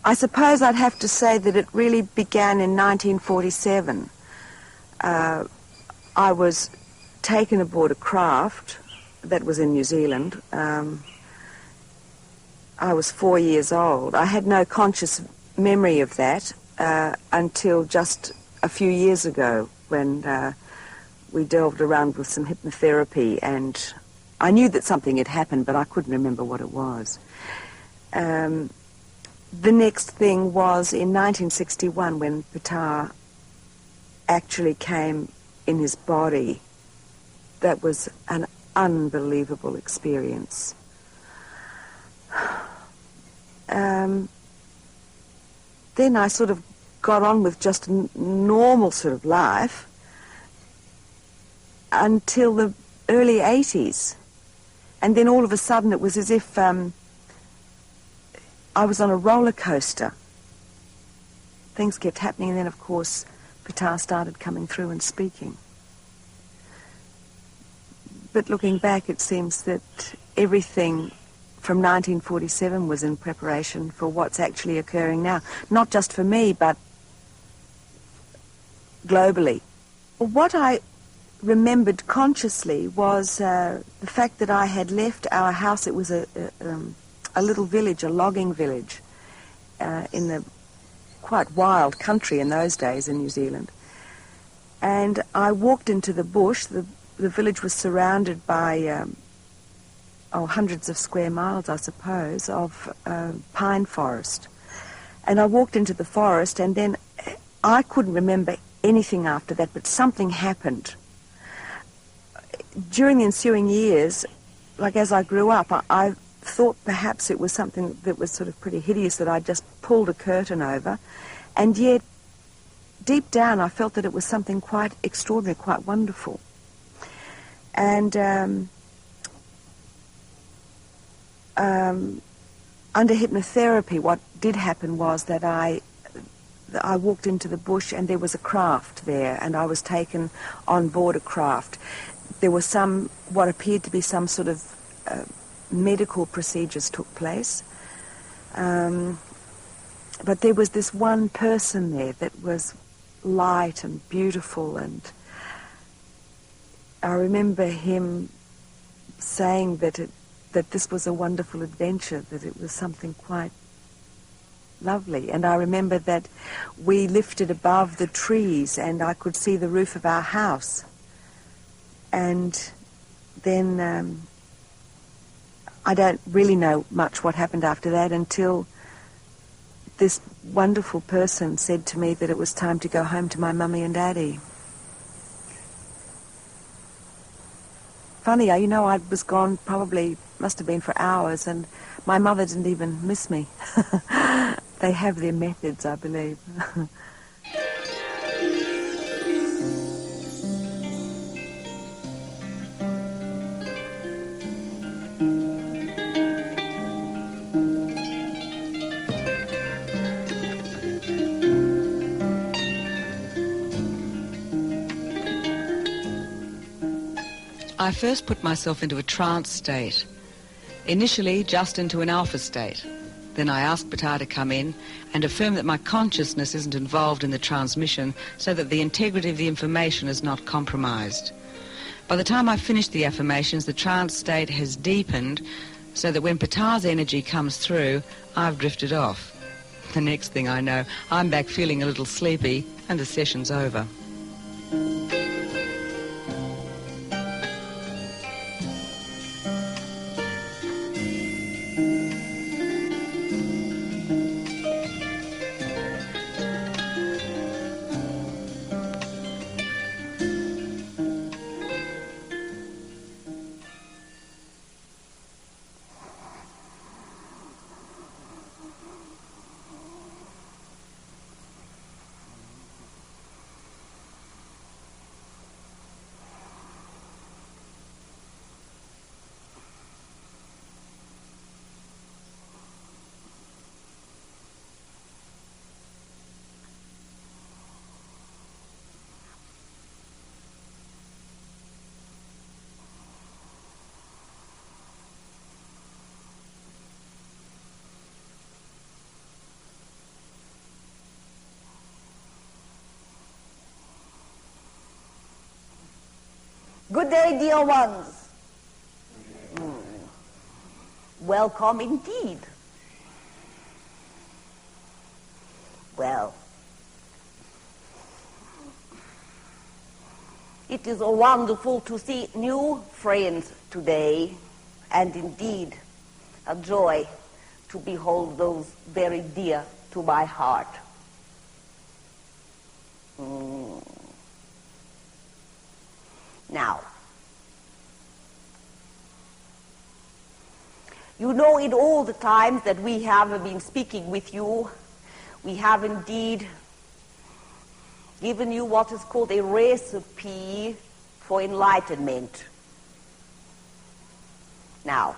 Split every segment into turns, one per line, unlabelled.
I suppose I'd have to say that it really began in 1947. I was taken aboard a craft that was in New Zealand. I was 4 years old. I had no conscious memory of that until just a few years ago when we delved around with some hypnotherapy, and I knew that something had happened, but I couldn't remember what it was. The next thing was in 1961 when Bashar actually came in his body. That was an unbelievable experience. Then I sort of got on with just a normal sort of life until the early 80s. And then all of a sudden it was as if I was on a roller coaster. Things kept happening, and then of course Bashar started coming through and speaking. But looking back, it seems that everything from 1947 was in preparation for what's actually occurring now. Not just for me, but globally. What I remembered consciously was the fact that I had left our house. It was a little village, a logging village, in the quite wild country in those days in New Zealand. And I walked into the bush. The village was surrounded by hundreds of square miles, I suppose, of pine forest. And I walked into the forest, and then I couldn't remember anything after that, but something happened. During the ensuing years, like as I grew up, I thought perhaps it was something that was sort of pretty hideous that I just pulled a curtain over, and yet deep down I felt that it was something quite extraordinary, quite wonderful. And under hypnotherapy, what did happen was that I walked into the bush, and there was a craft there, and I was taken on board a craft. There was what appeared to be some sort of medical procedures took place. But there was this one person there that was light and beautiful, and I remember him saying that this was a wonderful adventure, that it was something quite lovely. And I remember that we lifted above the trees, and I could see the roof of our house. And then I don't really know much what happened after that until this wonderful person said to me that it was time to go home to my mummy and daddy. Funny, you know, I was gone probably, must have been for hours, and my mother didn't even miss me. They have their methods, I believe.
I first put myself into a trance state, initially just into an alpha state. Then I asked Bashar to come in and affirm that my consciousness isn't involved in the transmission, so that the integrity of the information is not compromised. By the time I finished the affirmations, the trance state has deepened, so that when Bashar's energy comes through, I've drifted off. The next thing I know, I'm back feeling a little sleepy, and the session's over.
Good day, dear ones. Welcome indeed. Well, it is wonderful to see new friends today, and indeed a joy to behold those very dear to my heart. Now, you know, in all the times that we have been speaking with you, we have indeed given you what is called a recipe for enlightenment. Now,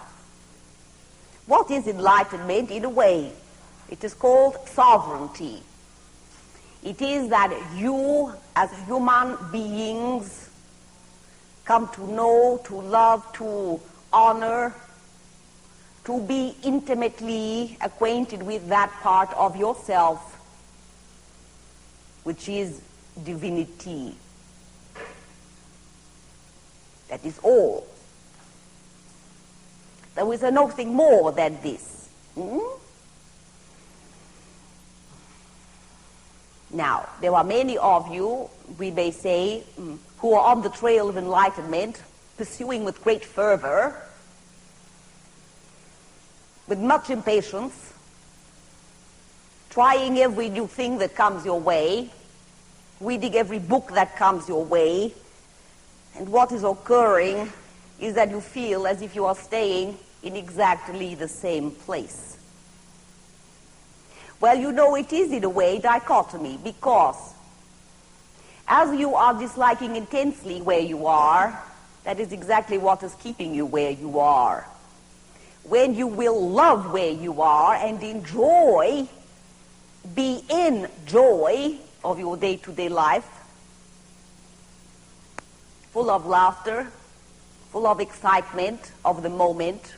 what is enlightenment? In a way, it is called sovereignty. It is that you, as human beings, come to know, to love, to honor, to be intimately acquainted with that part of yourself which is divinity. That is all. There is nothing more than this. Now, there are many of you, we may say, who are on the trail of enlightenment, pursuing with great fervor, with much impatience, trying every new thing that comes your way, reading every book that comes your way, and what is occurring is that you feel as if you are staying in exactly the same place. Well, you know, it is in a way dichotomy, because as you are disliking intensely where you are, that is exactly what is keeping you where you are. When you will love where you are and enjoy, be in joy of your day-to-day life, full of laughter, full of excitement of the moment,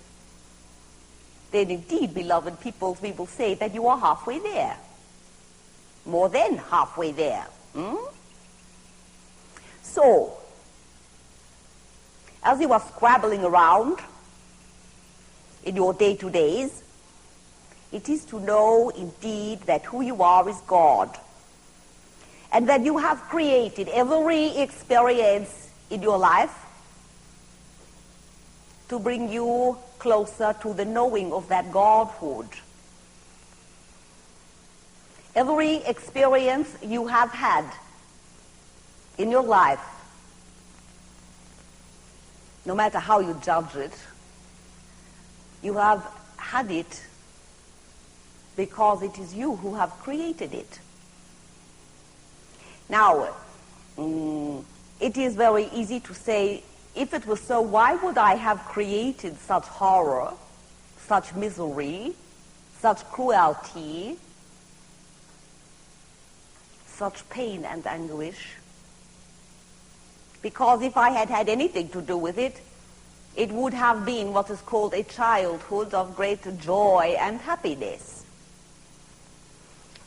then indeed, beloved people, we will say that you are halfway there. More than halfway there. So, as you are scrabbling around in your day-to-days, it is to know indeed that who you are is God, and that you have created every experience in your life to bring you closer to the knowing of that Godhood. Every experience you have had in your life, no matter how you judge it, you have had it because it is you who have created it. Now, it is very easy to say, if it was so, why would I have created such horror, such misery, such cruelty, such pain and anguish? Because if I had had anything to do with it, it would have been what is called a childhood of great joy and happiness.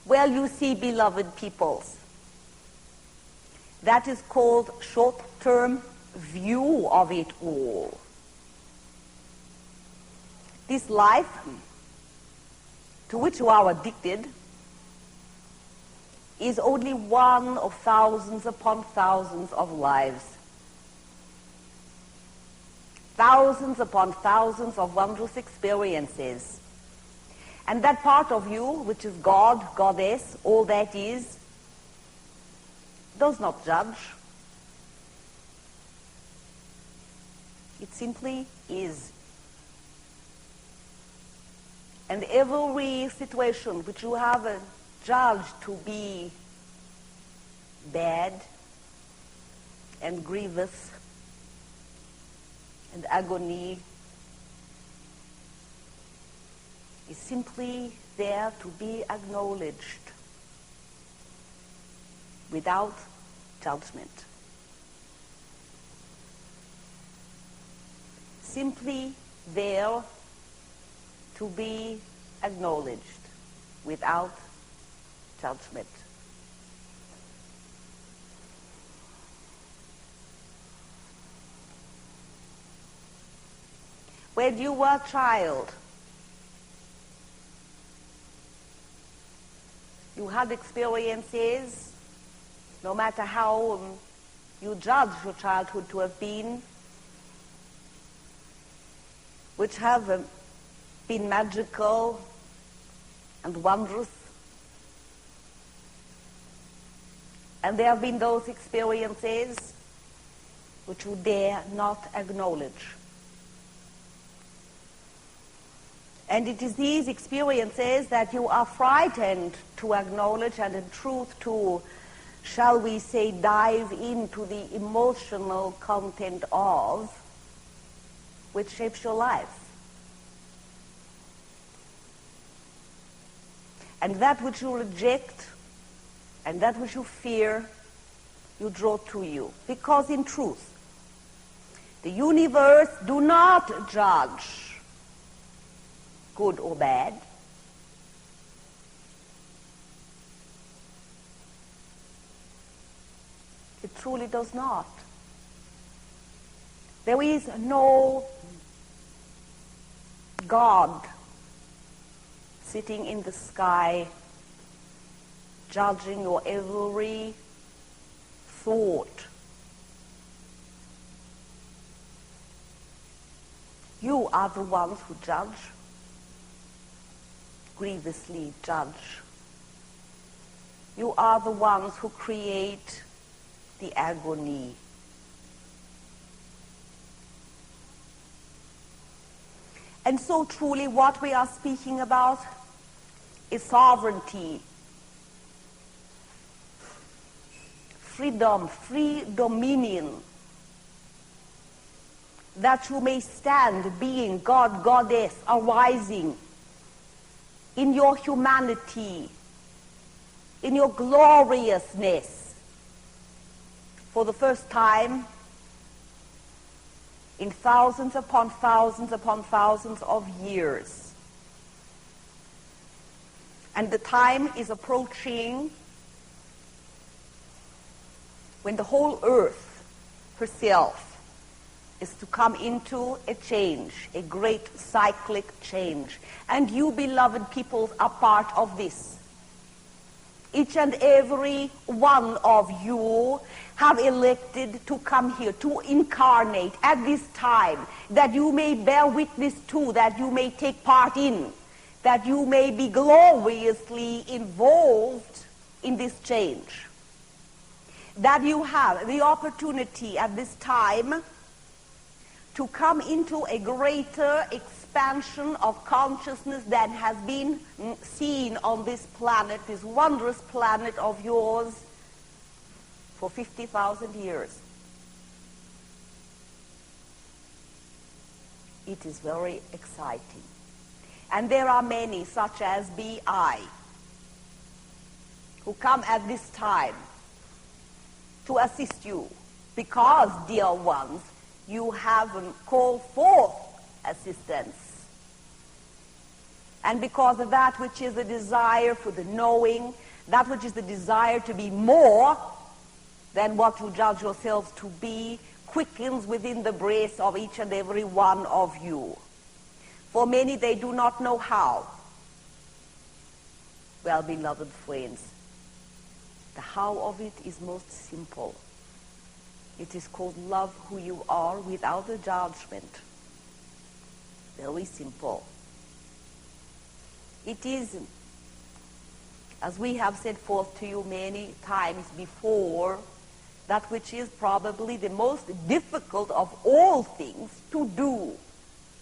Well, you see, beloved peoples, that is called short-term view of it all. This life to which you are addicted is only one of thousands upon thousands of lives. Thousands upon thousands of wondrous experiences. And that part of you, which is God, Goddess, all that is, does not judge. It simply is. And every situation which you have judged to be bad and grievous and agony is simply there to be acknowledged without judgment. Simply there to be acknowledged without judgment. when you were a child, you had experiences, no matter how you judge your childhood to have been, which have been magical and wondrous. And there have been those experiences which you dare not acknowledge. And it is these experiences that you are frightened to acknowledge and in truth to, shall we say, dive into the emotional content of, which shapes your life. And that which you reject and that which you fear, you draw to you. Because in truth, the universe do not judge good or bad. It truly does not. There is no God sitting in the sky judging your every thought. You are the ones who judge, grievously judge. You are the ones who create the agony. And so truly what we are speaking about is sovereignty, freedom, free dominion, that you may stand being God, goddess, arising in your humanity, in your gloriousness, for the first time in thousands upon thousands upon thousands of years. And the time is approaching when the whole earth herself is to come into a change, a great cyclic change. And you, beloved peoples, are part of this. Each and every one of you have elected to come here, to incarnate at this time, that you may bear witness to, that you may take part in, that you may be gloriously involved in this change. That you have the opportunity at this time to come into a greater expansion of consciousness than has been seen on this planet, this wondrous planet of yours, for 50,000 years. It is very exciting. And there are many, such as B.I., who come at this time to assist you, because, dear ones, you have called forth assistance. And because of that which is the desire for the knowing, that which is the desire to be more than what you judge yourselves to be, quickens within the breast of each and every one of you. For many, they do not know how. Well, beloved friends, the how of it is most simple. It is called love who you are without a judgment. Very simple. It is, as we have set forth to you many times before, that which is probably the most difficult of all things to do,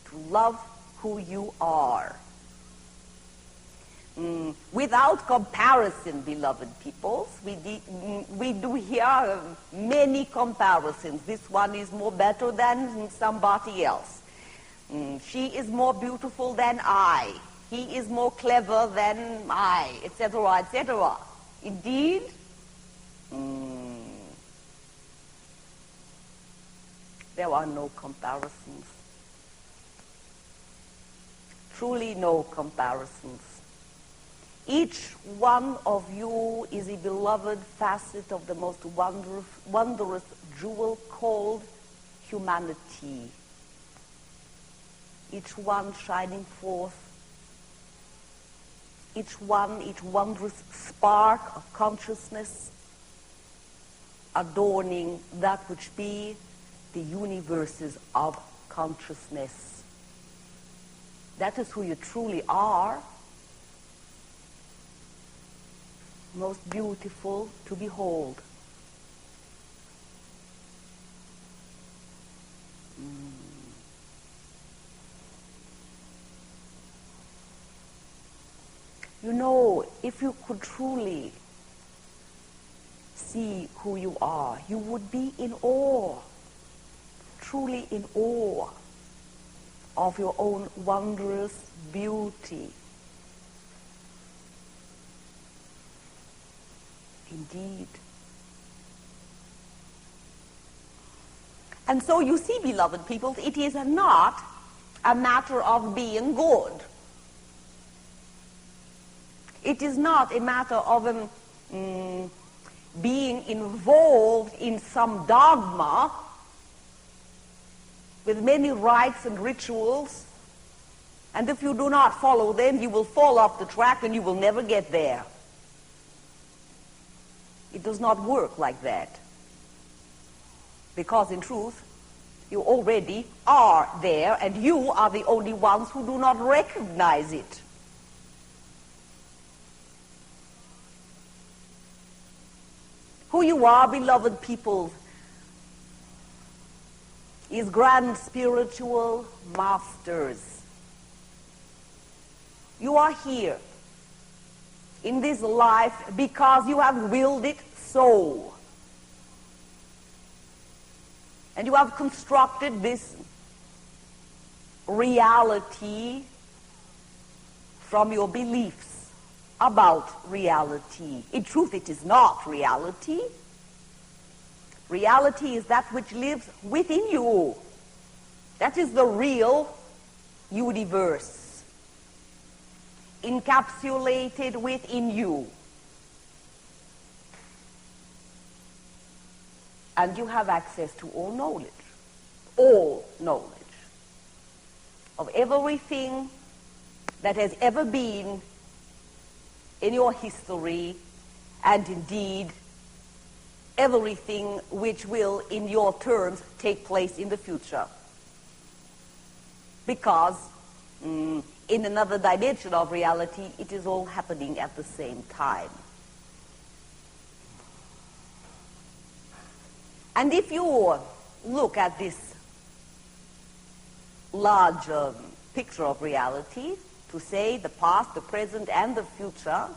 to love who you are. Without comparison, beloved peoples, we do hear many comparisons. This one is more better than somebody else. She is more beautiful than I. He is more clever than I, etc., etc. Indeed, there are no comparisons. Truly no comparisons. Each one of you is a beloved facet of the most wondrous jewel called humanity. each one shining forth, each one, each wondrous spark of consciousness, adorning that which be the universes of consciousness. That is who you truly are, most beautiful to behold. You know, if you could truly see who you are, you would be in awe, truly in awe of your own wondrous beauty. Indeed. And so you see, beloved people, it is not a matter of being good. It is not a matter of being involved in some dogma with many rites and rituals, and if you do not follow them, you will fall off the track and you will never get there. It does not work like that. Because in truth, you already are there, and you are the only ones who do not recognize it. Who you are, beloved people, is grand spiritual masters. You are here in this life because you have willed it so. And you have constructed this reality from your beliefs about reality. In truth, it is not reality. Reality is that which lives within you. That is the real universe, encapsulated within you. And you have access to all knowledge of everything that has ever been in your history, and indeed everything which will, in your terms, take place in the future. Because in another dimension of reality, it is all happening at the same time. And if you look at this large picture of reality, to say the past, the present, and the future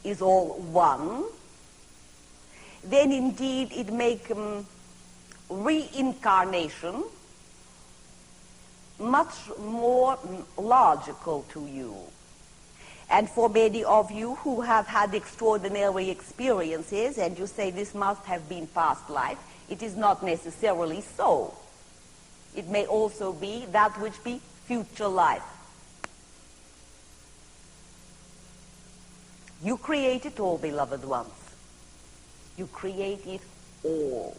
is all one, then indeed it makes reincarnation much more logical to you. And for many of you who have had extraordinary experiences, and you say this must have been past life, it is not necessarily so. It may also be that which be future life. You create it all, beloved ones. You create it all.